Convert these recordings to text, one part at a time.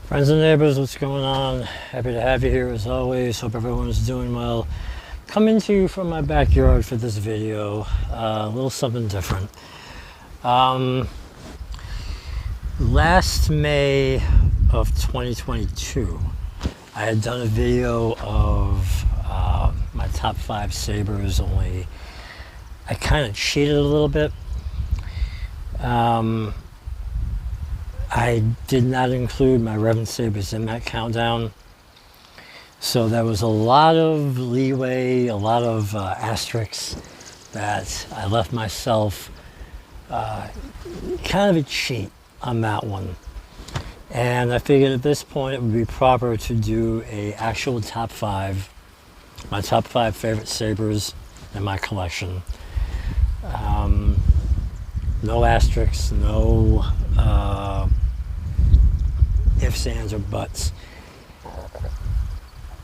Friends and neighbors, what's going on? Happy to have you here as always. Hope everyone's doing well. Coming to you from my backyard for this video, a little something different. Last May of 2022, I had done a video of my top 5 sabers, only I kind of cheated a little bit. I did not include my Reverend Sabers in that countdown. So there was a lot of leeway, a lot of asterisks that I left myself kind of a cheat on that one. And I figured at this point it would be proper to do a actual top 5, my top 5 favorite sabers in my collection. No asterisks, no ifs, ands, or buts.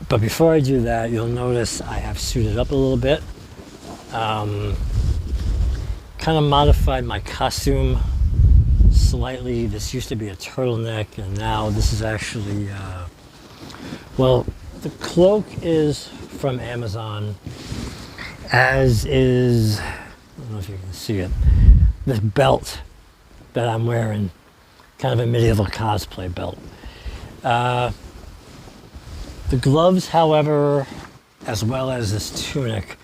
But before I do that, you'll notice I have suited up a little bit. Kind of modified my costume slightly. This used to be a turtleneck, and now this is actually, well, the cloak is from Amazon, as is, I don't know if you can see it, this belt that I'm wearing, kind of a medieval cosplay belt. The gloves, however, as well as this tunic,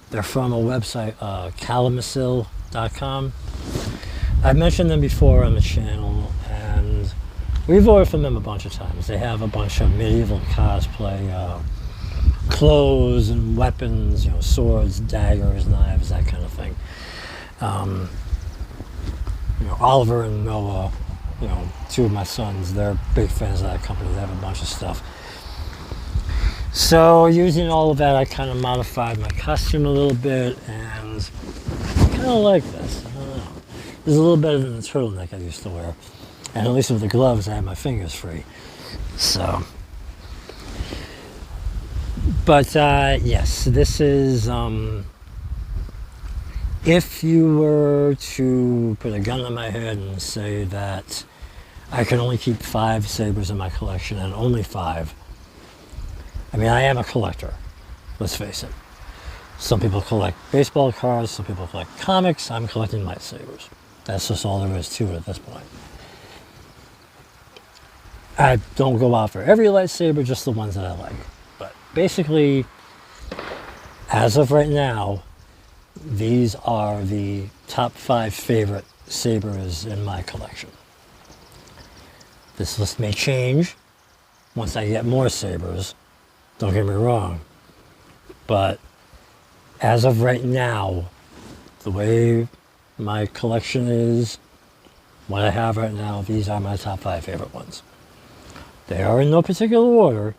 they're from a website, KineMaster.com. I've mentioned them before on the channel, and we've ordered from them a bunch of times. They have a bunch of medieval cosplay clothes and weapons, you know, swords, daggers, knives, that kind of thing. You know, Oliver and Noah, you know, 2 of my sons, they're big fans of that company. They have a bunch of stuff. So using all of that, I kind of modified my costume a little bit, and I kind of like this. I don't know. This is a little better than the turtleneck I used to wear. And at least with the gloves, I have my fingers free. So, but yes, this is, if you were to put a gun on my head and say that I can only keep 5 sabers in my collection, and only 5, I mean, I am a collector, let's face it. Some people collect baseball cards, some people collect comics. I'm collecting lightsabers. That's just all there is to it at this point. I don't go out for every lightsaber, just the ones that I like. But basically, as of right now, these are the top 5 favorite sabers in my collection. This list may change once I get more sabers. Don't get me wrong, but as of right now, the way my collection is, what I have right now, these are my top 5 favorite ones. They are in no particular order,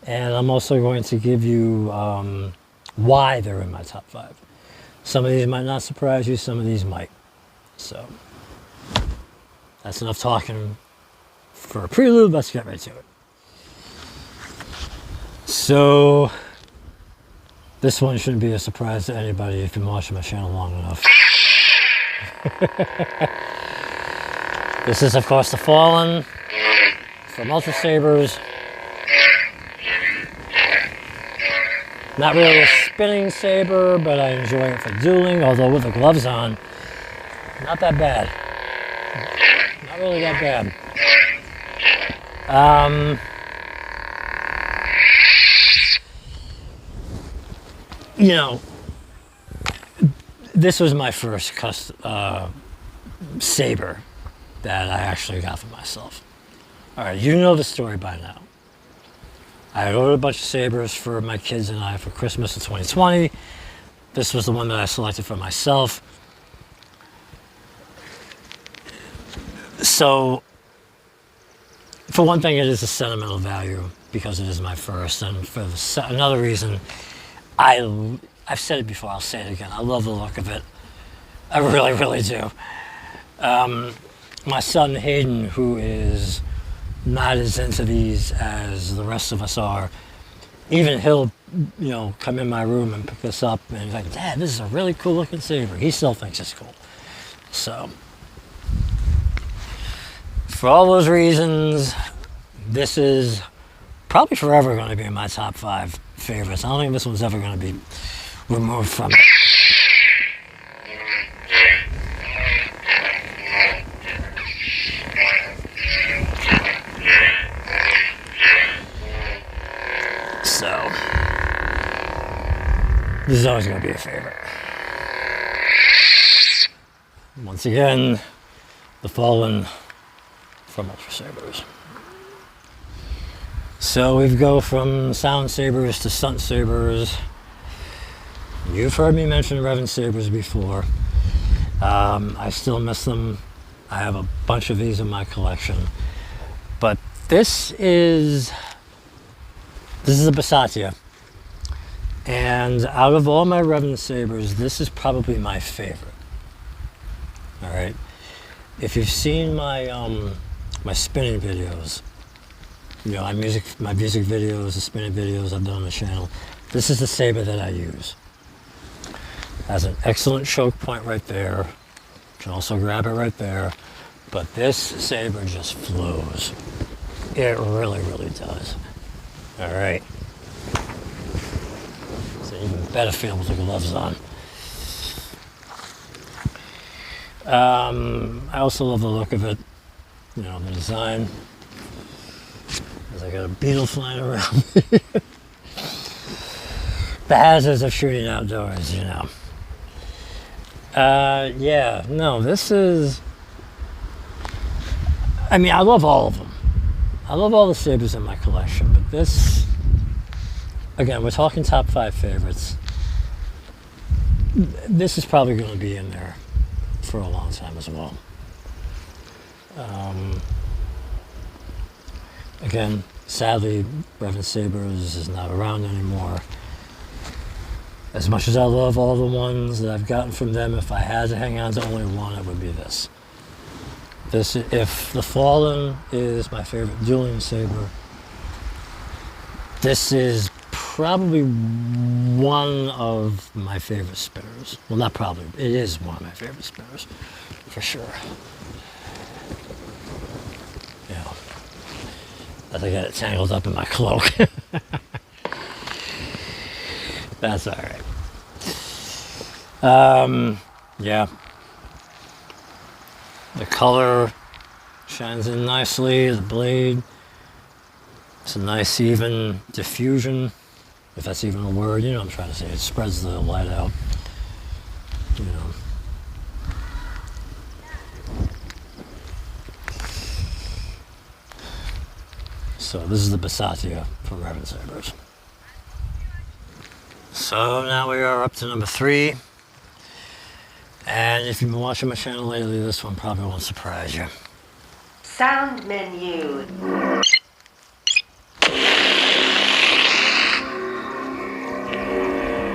and I'm also going to give you why they're in my top 5. Some of these might not surprise you, some of these might. So, that's enough talking for a prelude. Let's get right to it. So, this one shouldn't be a surprise to anybody if you've been watching my channel long enough. This is, of course, the Fallen from Ultra Sabers. Not really a spinning saber, but I enjoy it for dueling, although with the gloves on, not that bad. Not really that bad. You know, this was my first saber that I actually got for myself. All right, you know the story by now. I ordered a bunch of sabers for my kids and I for Christmas of 2020. This was the one that I selected for myself. So, for one thing, it is a sentimental value because it is my first, and for another reason, I've said it before, I'll say it again. I love the look of it. I really, really do. My son Hayden, who is not as into these as the rest of us are, even he'll, you know, come in my room and pick this up, and he's like, "Dad, this is a really cool looking saber." He still thinks it's cool. So, for all those reasons, this is probably forever going to be in my top 5 favorites. I don't think this one's ever going to be removed from it. So, this is always going to be a favorite. Once again, the Fallen from az-sabers. So we go from sound sabers to stunt sabers. You've heard me mention Revan sabers before. I still miss them. I have a bunch of these in my collection. But this is a Basatya. And out of all my Revan sabers, this is probably my favorite. All right. If you've seen my my spinning videos, you know, my music videos, the spinning videos I've done on the channel, this is the saber that I use. Has an excellent choke point right there. You can also grab it right there. But this saber just flows. It really, really does. All right. So even better feel with the gloves on. I also love the look of it, you know, the design. As I got a beetle flying around. The hazards of shooting outdoors, you know. Yeah, no, this is, I mean, I love all of them. I love all the sabers in my collection, but this, again, we're talking top 5 favorites. This is probably going to be in there for a long time as well. Again, sadly, Revan Sabers is not around anymore. As much as I love all the ones that I've gotten from them, if I had to hang on to only one, it would be this. This, if the Fallen is my favorite dueling saber, this is probably one of my favorite spinners. Well, not probably, it is one of my favorite spinners, for sure. Yeah. I think I got it tangled up in my cloak. That's all right. Yeah. The color shines in nicely, the blade. It's a nice even diffusion, if that's even a word, you know what I'm trying to say. It spreads the light out, you know. So this is the Basatya from Revan Sabers. So now we are up to number 3. And if you've been watching my channel lately, this one probably won't surprise you. Sound menu.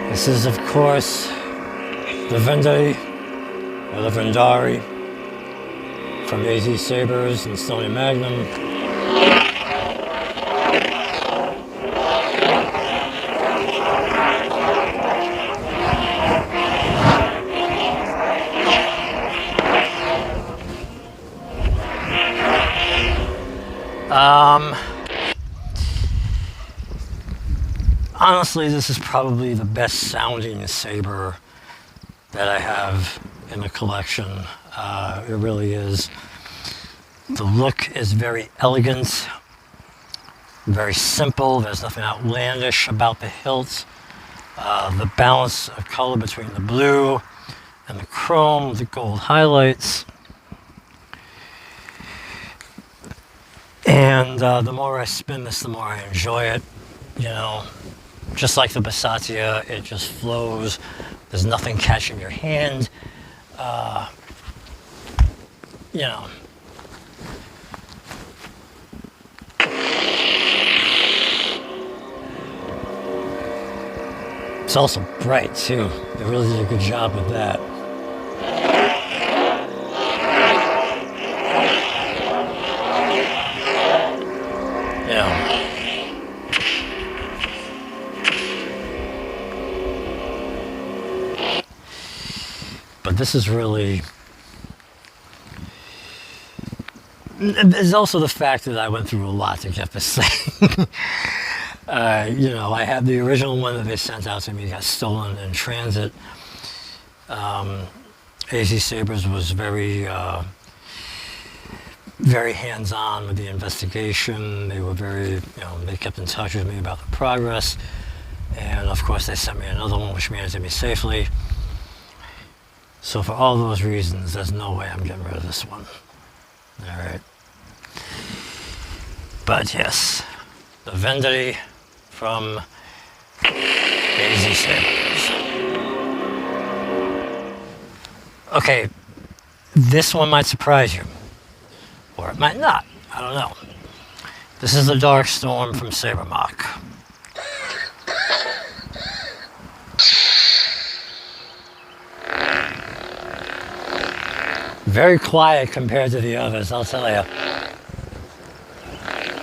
This is, of course, the Vendari, or the Vendari, from az-sabers and Stony Magnum. Honestly, this is probably the best sounding saber that I have in the collection. It really is. The look is very elegant, very simple. There's nothing outlandish about the hilt. The balance of color between the blue and the chrome, the gold highlights. And the more I spin this, the more I enjoy it. You know, just like the Basatya, it just flows. There's nothing catching your hand. You know. It's also bright too. They really did a good job with that. Yeah. But this is really There's also the fact that I went through a lot to get this thing. You know, I had the original one that they sent out to me, got stolen in transit. Az-sabers was very, very hands-on with the investigation. They were very, you know, they kept in touch with me about the progress. And of course they sent me another one which made it to me safely. So for all those reasons, there's no way I'm getting rid of this one. All right. But yes, the Vendetta from az-sabers. Okay, this one might surprise you, or it might not. I don't know. This is the Dark Storm from Sabermock. Very quiet compared to the others, I'll tell you.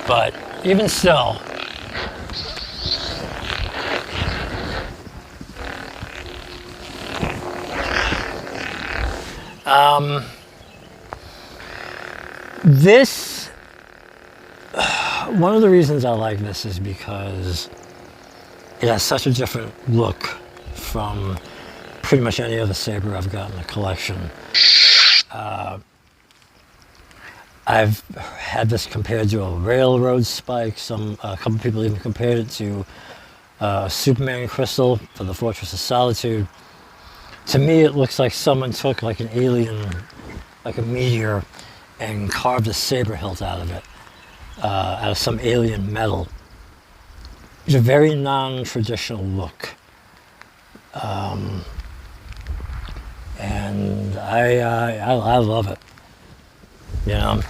But even still, this, one of the reasons I like this is because it has such a different look from pretty much any other saber I've got in the collection. I've had this compared to a railroad spike. A couple people even compared it to Superman crystal for the Fortress of Solitude. To me, it looks like someone took like an alien, like a meteor, and carved a saber hilt out of it, out of some alien metal. It's a very non-traditional look. And I love it, you know.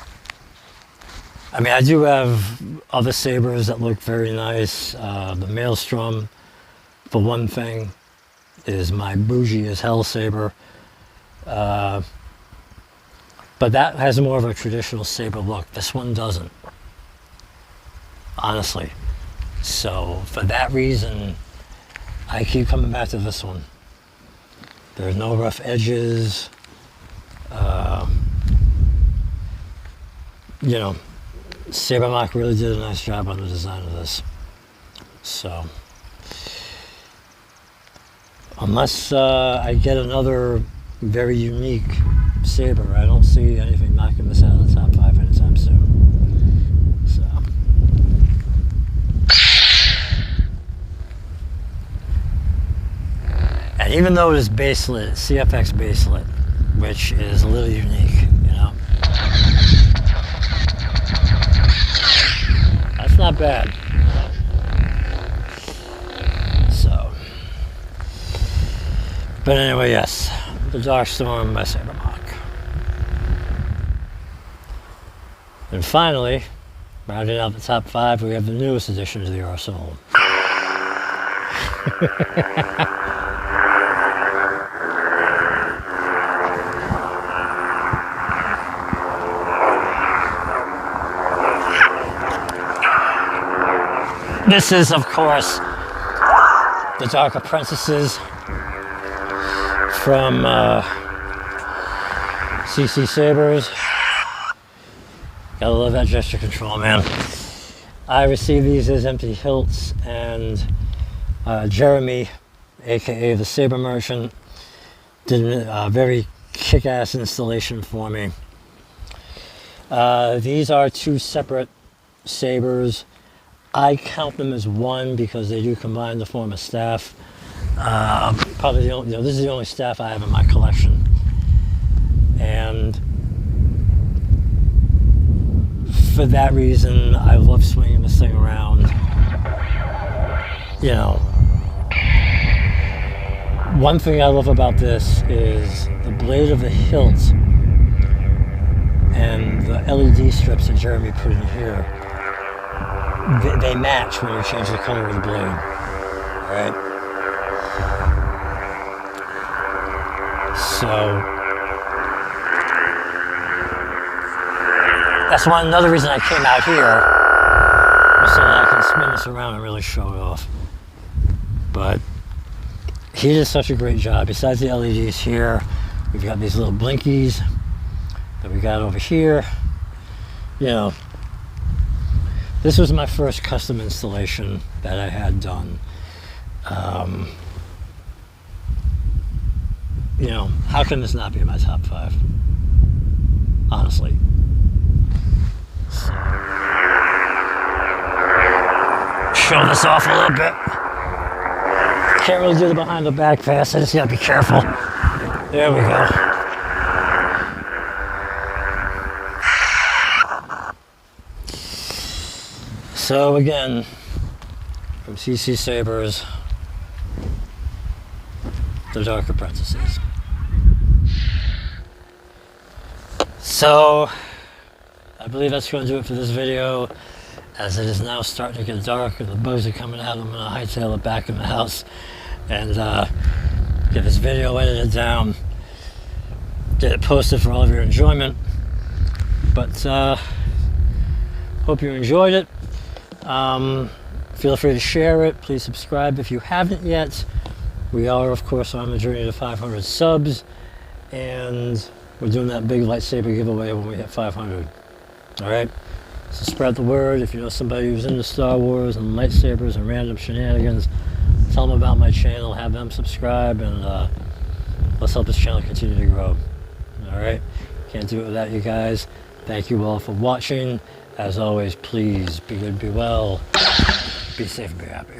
I mean, I do have other sabers that look very nice. The Maelstrom, for one thing, is my bougie as hell saber. But that has more of a traditional saber look. This one doesn't, honestly. So for that reason, I keep coming back to this one. There's no rough edges. You know, Sabermock really did a nice job on the design of this. So, unless I get another very unique saber, I don't see anything knocking this out of the top 5 anytime soon. So. And even though it is baselit, CFX baselit, which is a little unique, you know. That's not bad. So. But anyway, yes. The Dark Storm by Sabermock. And finally, rounding out the top 5, we have the newest addition to the arsenal. This is, of course, the Dark Apprentices from CC Sabers. Gotta love that gesture control, man. I received these as empty hilts, and Jeremy, aka the Saber Merchant, did a very kick-ass installation for me. These are 2 separate sabers. I count them as one because they do combine to form a staff. Probably the only, you know, this is the only staff I have in my collection. And for that reason, I love swinging this thing around. You know, one thing I love about this is the blade of the hilt and the LED strips that Jeremy put in here. They match when you change the color of the blade, right? So that's another reason I came out here, was so that I can spin this around and really show it off. But he did such a great job. Besides the LEDs here, we've got these little blinkies that we got over here. you know, this was my first custom installation that I had done. You know, how can this not be in my top 5? Honestly. Show this off a little bit. Can't really do the behind the back pass, I just gotta be careful. There we go. So again, from CC Sabers, The Dark Apprentices. So, I believe that's going to do it for this video, as it is now starting to get dark and the bugs are coming out. I'm going to hightail it back in the house and get this video edited down, get it posted for all of your enjoyment. But hope you enjoyed it. Feel free to share it. Please subscribe if you haven't yet. We are, of course, on the journey to 500 subs, and we're doing that big lightsaber giveaway when we hit 500. All right? So spread the word. If you know somebody who's into Star Wars and lightsabers and random shenanigans, tell them about my channel, have them subscribe, and let's help this channel continue to grow. All right? Can't do it without you guys. Thank you all for watching. As always, please be good, be well, be safe, and be happy.